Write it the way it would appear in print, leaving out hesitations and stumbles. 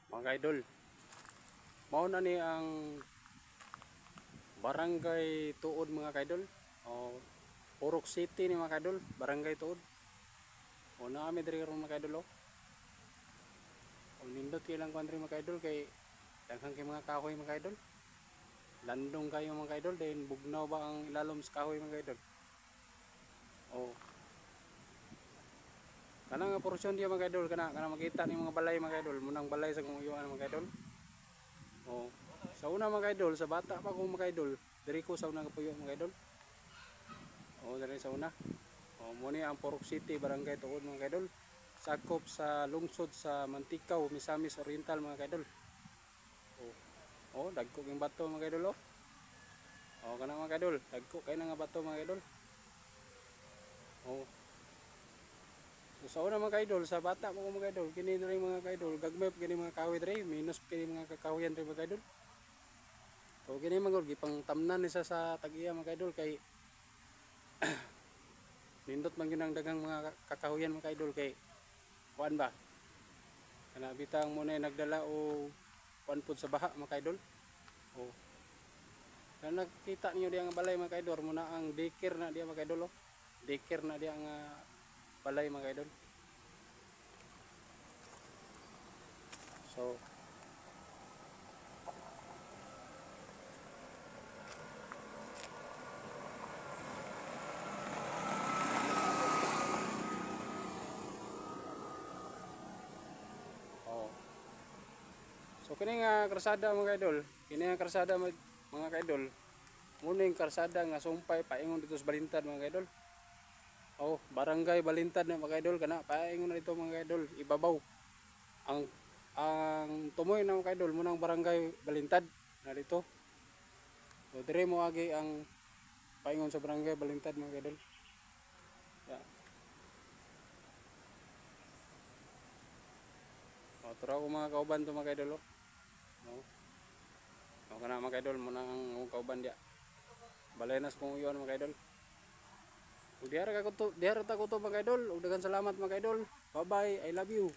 Mga idol, mao na ni ang barangay Tuod mga kaidol. O Purok City ni mga kaidol, barangay Tuod. O naami diri karon mga kaidol. O nindot ilang country mga kaidol kay daghang kay mga kahoy mga kaidol. Landong kayo mga kaidol dahil bugnaw ba ang ilalom sa kahoy mga kaidol. O kana nga porsyon diya mga kaidol, kana makita ni mga balay mga kaidol, munang balay sa kumuyoan mga kaidol. O sa una mga kaidol, sa bata pa ko mga kaidol, diri ko sa una kapuyo mga kaidol. O diri sa una. O mo ni ang Purok City, barangay Tuod mga kaidol. Sakop sa lungsod sa Mantikaw, Misamis Oriental mga kaidol. O dagko king bato mga kaidol. O kana mga kaidol, dagko kay na nga bato mga kaidol. O so, sa una mga kaidol, sa bata mo mga kaidol, kini diri mga kaidol, gagmay kini mga kahoy diri, minus kini mga kakahoyan diri mga kaidol. So kini mga gipang tamnan isa sa tag-iya mga kaidol kay nindot man gyud ang daghang mga kakahoyan mga kaidol kay kuan ba? Kana bitang mo na nagdala o kuan pud sa baha mga kaidol. O kana nakita niyo diya nga balay mga kaidol, mo na ang daycare na diya mga kaidol. Daycare na diya nga balay mga kaidol. So oh. So kini nga karsada mga kaidol, kini nga karsada mga kaidol. Muning karsada nga sumpay paingon dito sa Balintad mga kaidol. Oh, barangay Balintad na mga kaidol, kana paingon na dito mga kaidol, ibabaw. Ang tumoy na mga kaidol munang barangay Balintad na dito. So dire mo agi ang paingon sa barangay Balintad mga kaidol. Yeah. O turo ko mga kauban to mga kaidol. No. O kana mga kaidol mo ang kauban dia. Balenas kung iyon mga kaidol. Diara ta ko to mga kaidol. Ug daghang salamat mga kaidol. Bye bye. I love you.